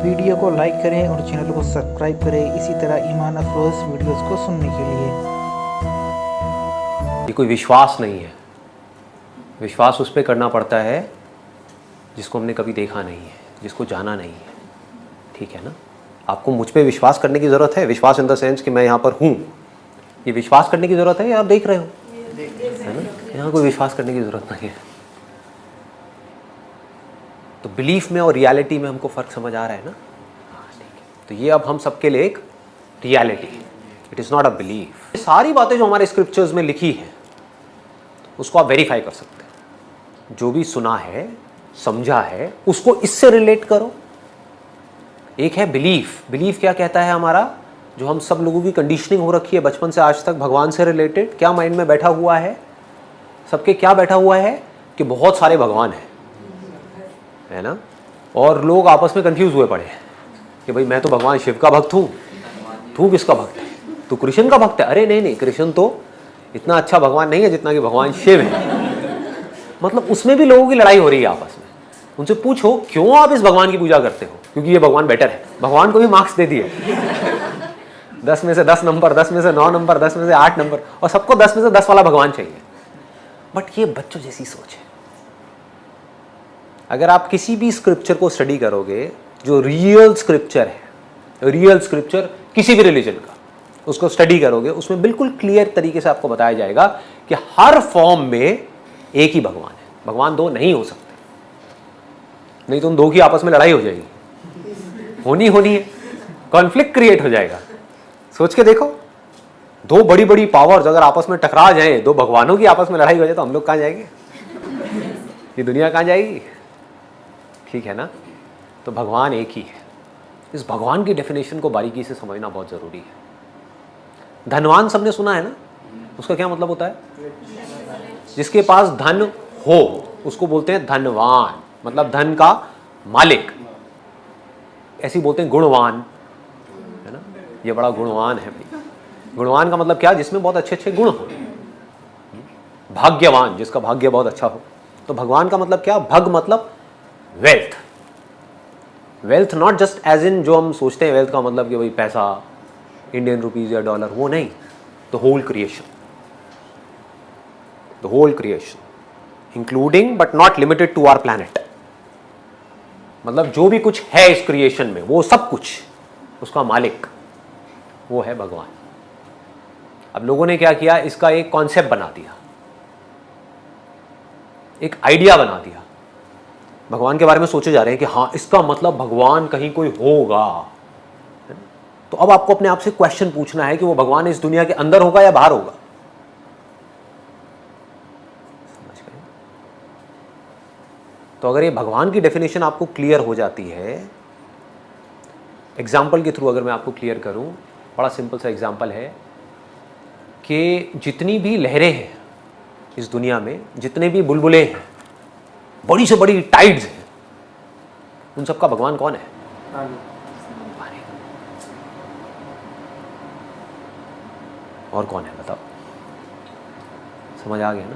Video को like करें और चैनल को सब्सक्राइब करें इसी तरह ईमान अफरोज़ वीडियोस को सुनने के लिए। ये कोई विश्वास नहीं है। विश्वास उस पर करना पड़ता है जिसको हमने कभी देखा नहीं है, जिसको जाना नहीं है। ठीक है ना? आपको मुझ पे विश्वास करने की ज़रूरत है। विश्वास इन द सेंस कि मैं यहाँ पर हूँ, ये विश्वास करने की ज़रूरत है या आप देख रहे हो, है ना? यहाँ कोई विश्वास करने की ज़रूरत नहीं है। तो बिलीफ में और रियलिटी में हमको फ़र्क समझ आ रहा है ना? हाँ, ठीक है। तो ये अब हम सबके लिए एक reality, it is not a belief. सारी बातें जो हमारे स्क्रिप्चर्स में लिखी है उसको आप वेरीफाई कर सकते हैं। जो भी सुना है, समझा है, उसको इससे रिलेट करो। एक है बिलीफ। बिलीफ क्या कहता है हमारा, जो हम सब लोगों की कंडीशनिंग हो रखी है बचपन से आज तक भगवान से रिलेटेड, क्या माइंड में बैठा हुआ है सबके, क्या बैठा हुआ है कि बहुत सारे भगवान हैं, है ना? और लोग आपस में कंफ्यूज हुए पड़े हैं कि भाई मैं तो भगवान शिव का भक्त हूँ, तू किसका भक्त है, तू कृष्ण का भक्त है। अरे नहीं नहीं, कृष्ण तो इतना अच्छा भगवान नहीं है जितना कि भगवान शिव है। मतलब उसमें भी लोगों की लड़ाई हो रही है आपस में। उनसे पूछो क्यों आप इस भगवान की पूजा करते हो, क्योंकि ये भगवान बेटर है। भगवान को भी मार्क्स दे दिए 10 में से 10 नंबर, 10 में से 9 नंबर, 10 में से 8 नंबर, और सबको 10 में से 10 वाला भगवान चाहिए। बट ये बच्चों जैसी सोच है। अगर आप किसी भी स्क्रिप्चर को स्टडी करोगे, जो रियल स्क्रिप्चर है, रियल स्क्रिप्चर किसी भी रिलीजन का, उसको स्टडी करोगे, उसमें बिल्कुल क्लियर तरीके से आपको बताया जाएगा कि हर फॉर्म में एक ही भगवान है। भगवान दो नहीं हो सकते, नहीं तो उन दो की आपस में लड़ाई हो जाएगी, होनी है, कॉन्फ्लिक्ट क्रिएट हो जाएगा। सोच के देखो, दो बड़ी बड़ी पावर्स अगर आपस में टकरा जाए, दो भगवानों की आपस में लड़ाई हो जाए, तो हम लोग कहाँ जाएंगे? ये दुनिया कहाँ जाएगी? ठीक है ना? तो भगवान एक ही है। इस भगवान की डेफिनेशन को बारीकी से समझना बहुत जरूरी है। धनवान सबने सुना है ना? उसका क्या मतलब होता है? जिसके पास धन हो उसको बोलते हैं धनवान, मतलब धन का मालिक। ऐसे ही बोलते हैं गुणवान, है ना? ये बड़ा गुणवान है भाई। गुणवान का मतलब क्या? जिसमें बहुत अच्छे अच्छे गुण हो। भाग्यवान, जिसका भाग्य बहुत अच्छा हो। तो भगवान का मतलब क्या? भग मतलब wealth. Wealth not just as in जो हम सोचते हैं वेल्थ का मतलब कि भाई पैसा, इंडियन रुपीज या डॉलर, वो नहीं। The whole creation, the whole creation including but not limited to our planet. मतलब जो भी कुछ है इस क्रिएशन में, वो सब कुछ, उसका मालिक वो है भगवान। अब लोगों ने क्या किया, इसका एक कॉन्सेप्ट बना दिया, एक आइडिया बना दिया। भगवान के बारे में सोचे जा रहे हैं कि हाँ इसका मतलब भगवान कहीं कोई होगा। तो अब आपको अपने आप से क्वेश्चन पूछना है कि वो भगवान इस दुनिया के अंदर होगा या बाहर होगा? समझ गए? तो अगर ये भगवान की डेफिनेशन आपको क्लियर हो जाती है, एग्जाम्पल के थ्रू अगर मैं आपको क्लियर करूं, बड़ा सिंपल सा एग्जाम्पल है कि जितनी भी लहरें हैं इस दुनिया में, जितने भी बुलबुले हैं, बड़ी से बड़ी टाइड्स हैं, उन सबका भगवान कौन है? पानी। और कौन है बताओ? समझ आ गया ना?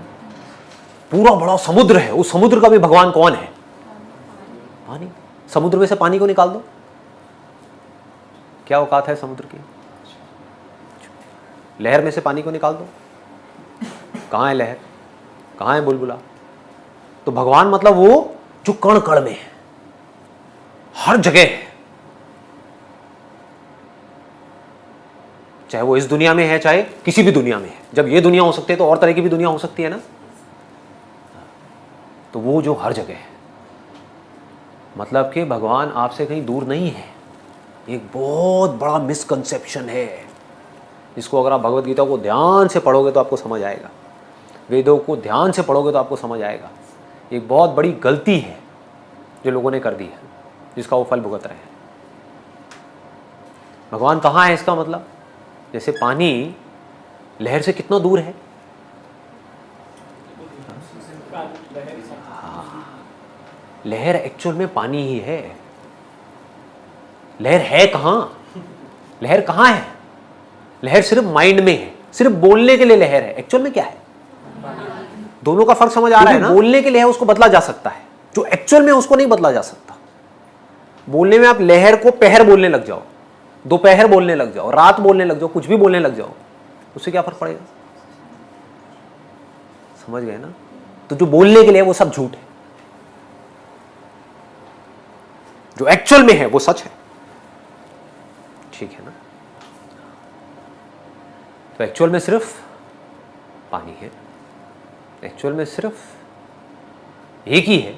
पूरा बड़ा समुद्र है, उस समुद्र का भी भगवान कौन है? पानी। समुद्र में से पानी को निकाल दो, क्या औकात है समुद्र की? लहर में से पानी को निकाल दो, कहां है लहर, कहां है बुलबुला? तो भगवान मतलब वो जो कण कण में है, हर जगह है। चाहे वो इस दुनिया में है, चाहे किसी भी दुनिया में है। जब ये दुनिया हो सकती है तो और तरह की भी दुनिया हो सकती है ना? तो वो जो हर जगह है, मतलब कि भगवान आपसे कहीं दूर नहीं है। एक बहुत बड़ा मिसकंसेप्शन है, जिसको अगर आप भगवत गीता को ध्यान से पढ़ोगे तो आपको समझ आएगा, वेदों को ध्यान से पढ़ोगे तो आपको समझ आएगा। एक बहुत बड़ी गलती है जो लोगों ने कर दी है, जिसका वो फल भुगत रहे हैं। भगवान कहाँ है इसका मतलब? जैसे पानी लहर से कितना दूर है? हाँ, लहर एक्चुअल में पानी ही है। लहर है कहाँ? लहर कहाँ है? लहर सिर्फ माइंड में है, सिर्फ बोलने के लिए लहर है। एक्चुअल में क्या है? दोनों का फर्क समझ आ रहा है ना? बोलने के लिए है उसको बदला जा सकता है, जो एक्चुअल में उसको नहीं बदला जा सकता। बोलने में आप लहर को पहर बोलने लग जाओ, दोपहर बोलने लग जाओ, रात बोलने लग जाओ, कुछ भी बोलने लग जाओ, उससे क्या फर्क पड़ेगा? समझ गए ना? तो जो बोलने के लिए है वो सब झूठ है, जो एक्चुअल में है वो सच है। ठीक है ना? तो एक्चुअल में सिर्फ पानी है, एक्चुअल में सिर्फ एक ही है।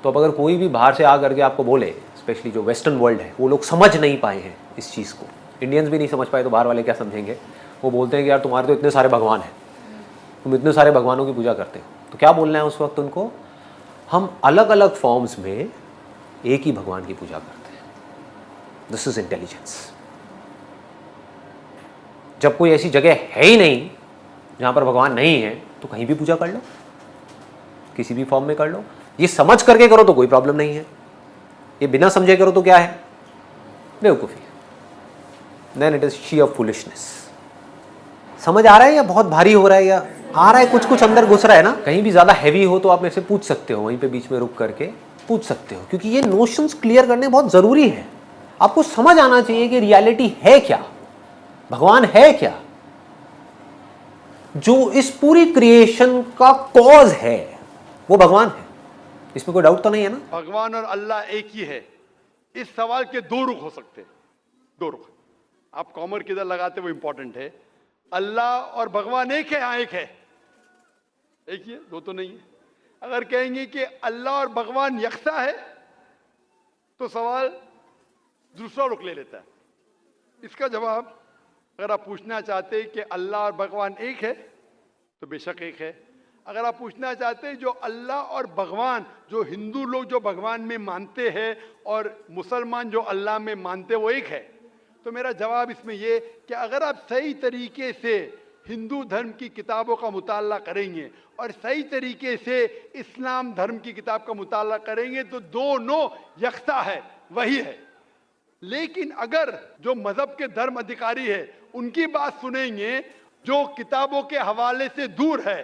तो अब अगर कोई भी बाहर से आकर के आपको बोले, स्पेशली जो वेस्टर्न वर्ल्ड है, वो लोग समझ नहीं पाए हैं इस चीज़ को, इंडियंस भी नहीं समझ पाए, तो बाहर वाले क्या समझेंगे? वो बोलते हैं कि यार तुम्हारे तो इतने सारे भगवान हैं, तुम इतने सारे भगवानों की पूजा करते हो। तो क्या बोलना है उस वक्त उनको? हम अलग अलग फॉर्म्स में एक ही भगवान की पूजा करते हैं। This is intelligence. जब कोई ऐसी जगह है ही नहीं जहां पर भगवान नहीं है, तो कहीं भी पूजा कर लो, किसी भी फॉर्म में कर लो। ये समझ करके करो तो कोई प्रॉब्लम नहीं है, ये बिना समझे करो तो क्या है? बेवकूफी। Then it is she of foolishness. समझ आ रहा है या बहुत भारी हो रहा है, या आ रहा है कुछ कुछ अंदर घुस रहा है ना? कहीं भी ज्यादा हैवी हो तो आप मेरे से पूछ सकते हो, वहीं पे बीच में रुक करके पूछ सकते हो, क्योंकि ये नोशंस क्लियर करने बहुत जरूरी है। आपको समझ आना चाहिए कि रियलिटी है क्या, भगवान है क्या, जो इस पूरी क्रिएशन का कॉज है वो भगवान है। इसमें कोई डाउट तो नहीं है ना? भगवान और अल्लाह एक ही है, इस सवाल के दो रुख हो सकते हैं, दो रुख। आप कॉमर किधर लगाते वो इंपॉर्टेंट है। अल्लाह और भगवान एक है? हाँ एक है, एक ही है, दो तो नहीं है। अगर कहेंगे कि अल्लाह और भगवान यकसा है, तो सवाल दूसरा रुख ले लेता है। इसका जवाब अगर आप पूछना चाहते हैं कि अल्लाह और भगवान एक है, तो बेशक एक है। अगर आप पूछना चाहते हैं जो अल्लाह और भगवान, जो हिंदू लोग जो भगवान में मानते हैं और मुसलमान जो अल्लाह में मानते हैं वो एक है, तो मेरा जवाब इसमें ये कि अगर आप सही तरीके से हिंदू धर्म की किताबों का मुताला करेंगे और सही तरीके से इस्लाम धर्म की किताब का मुताला करेंगे, तो दोनों यकसा है, वही है। लेकिन अगर जो मजहब के धर्म अधिकारी है उनकी बात सुनेंगे, जो किताबों के हवाले से दूर है,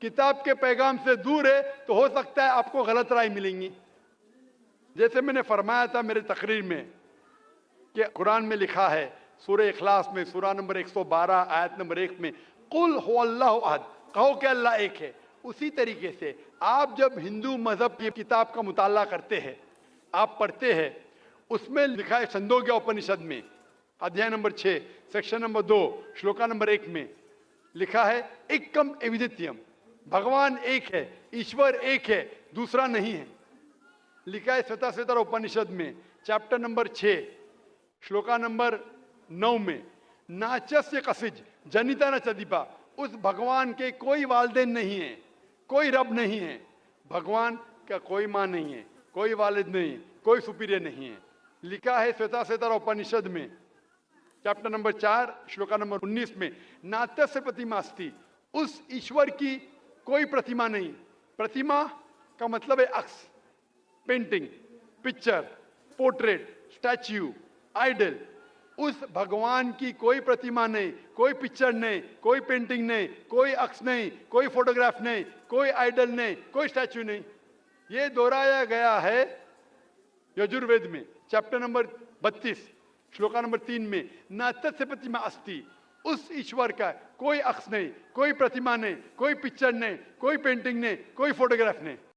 किताब के पैगाम से दूर है, तो हो सकता है आपको गलत राय मिलेंगी। जैसे मैंने फरमाया था मेरे तकरीर में कि कुरान में लिखा है सूरह इखलास में सूरह नंबर 112 आयत नंबर 1 में, कुल हुवल्लाहु अहद, कहो कि अल्लाह एक है। उसी तरीके से आप जब हिंदू मजहब की किताब का मुताला करते हैं, आप पढ़ते हैं, उसमें लिखा है छंदोग्य उपनिषद में अध्याय number 6 section number 2 shloka number 1 में लिखा है एकम एविदित्यम, भगवान एक है, ईश्वर एक है, दूसरा नहीं है। लिखा है श्वेता उपनिषद में चैप्टर नंबर 6 श्लोका नंबर 9 में, नाचस्य कसिज जनिता न चदीपा, उस भगवान के कोई वालिदैन नहीं है, कोई रब नहीं है। भगवान का कोई माँ नहीं है, कोई वालिद नहीं, कोई सुपीरियर नहीं है। लिखा है श्वेता उपनिषद में चैप्टर नंबर 4 श्लोका नंबर 19 में, नात्यस्य प्रतिमा अस्ति, उस ईश्वर की कोई प्रतिमा नहीं। प्रतिमा का मतलब है अक्स, painting, picture, portrait, statue, idol. उस भगवान की कोई प्रतिमा नहीं, कोई पिक्चर नहीं, कोई पेंटिंग नहीं, कोई अक्स नहीं, कोई फोटोग्राफ नहीं, कोई आइडल नहीं, कोई स्टैच्यू नहीं। ये दोहराया गया है यजुर्वेद में चैप्टर नंबर 32 श्लोका नंबर 3 में, नात्यस्य प्रतिमा अस्ति, उस ईश्वर का कोई अक्स नहीं, कोई प्रतिमा नहीं, कोई पिक्चर नहीं, कोई पेंटिंग नहीं, कोई फोटोग्राफ नहीं।